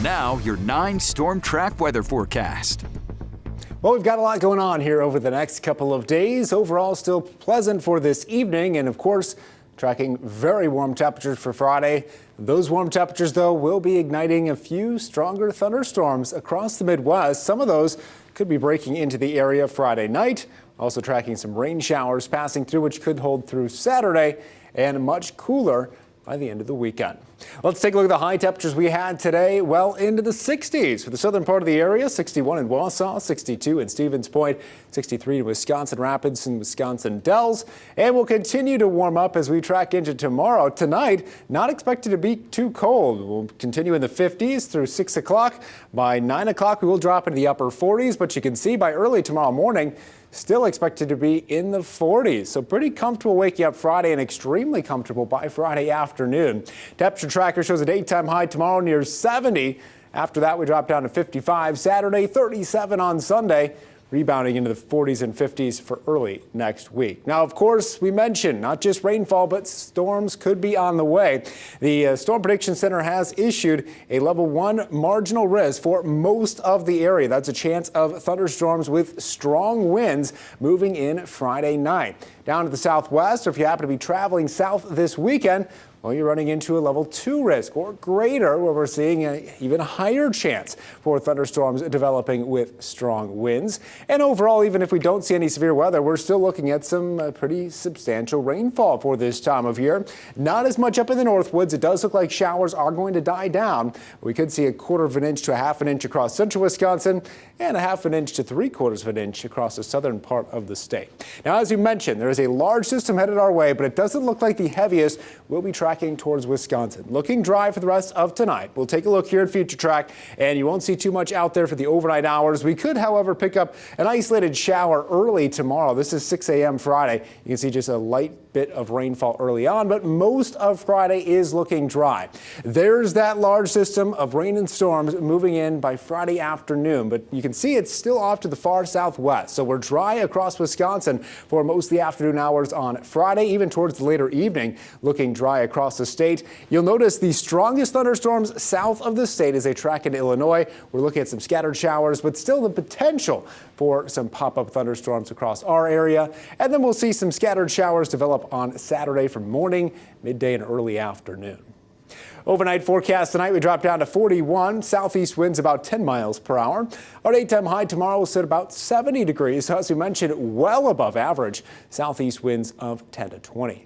Now, your 9 Storm Track weather forecast. Well, we've got a lot going on here over the next couple of days. Overall, still pleasant for this evening. And of course, tracking very warm temperatures for Friday. Those warm temperatures, though, will be igniting a few stronger thunderstorms across the Midwest. Some of those could be breaking into the area Friday night. Also tracking some rain showers passing through, which could hold through Saturday, and much cooler by the end of the weekend. Let's take a look at the high temperatures we had today. Well into the 60s for the southern part of the area. 61 in Wausau, 62 in Stevens Point, 63 in Wisconsin Rapids and Wisconsin Dells. And we'll continue to warm up as we track into tomorrow. Tonight, not expected to be too cold. We'll continue in the 50s through 6 o'clock. By 9 o'clock, we will drop into the upper 40s, but you can see by early tomorrow morning, still expected to be in the 40s. So pretty comfortable waking up Friday and extremely comfortable by Friday afternoon. Temperature tracker shows a daytime high tomorrow near 70. After that, we drop down to 55 Saturday, 37 on Sunday, rebounding into the 40s and 50s for early next week. Now, of course, we mentioned not just rainfall, but storms could be on the way. The Storm Prediction Center has issued a level 1 marginal risk for most of the area. That's a chance of thunderstorms with strong winds moving in Friday night. Down to the southwest, or if you happen to be traveling south this weekend, well, you're running into a level 2 risk or greater, where we're seeing an even higher chance for thunderstorms developing with strong winds. And overall, even if we don't see any severe weather, we're still looking at some pretty substantial rainfall for this time of year. Not as much up in the Northwoods. It does look like showers are going to die down. We could see 1/4 of an inch to 1/2 inch across central Wisconsin and 1/2 inch to 3/4 of an inch across the southern part of the state. Now, as you mentioned, there is a large system headed our way, but it doesn't look like the heaviest will be tracking towards Wisconsin. Looking dry for the rest of tonight. We'll take a look here at Future Track, and you won't see too much out there for the overnight hours. We could, however, pick up an isolated shower early tomorrow. This is 6 a.m. Friday. You can see just a light bit of rainfall early on, but most of Friday is looking dry. There's that large system of rain and storms moving in by Friday afternoon, but you can see it's still off to the far southwest. So we're dry across Wisconsin for most of the afternoon hours on Friday, even towards the later evening, looking dry across the state. You'll notice the strongest thunderstorms south of the state as they track into Illinois. We're looking at some scattered showers, but still the potential for some pop-up thunderstorms across our area. And then we'll see some scattered showers develop on Saturday from morning, midday, and early afternoon. Overnight forecast tonight, we drop down to 41. Southeast winds about 10 miles per hour. Our daytime high tomorrow will sit about 70 degrees. So as we mentioned, well above average. Southeast winds of 10 to 20.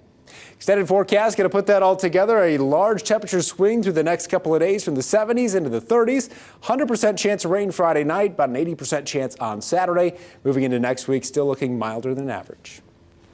Extended forecast, going to put that all together. A large temperature swing through the next couple of days from the 70s into the 30s. 100% chance of rain Friday night, about an 80% chance on Saturday. Moving into next week, still looking milder than average.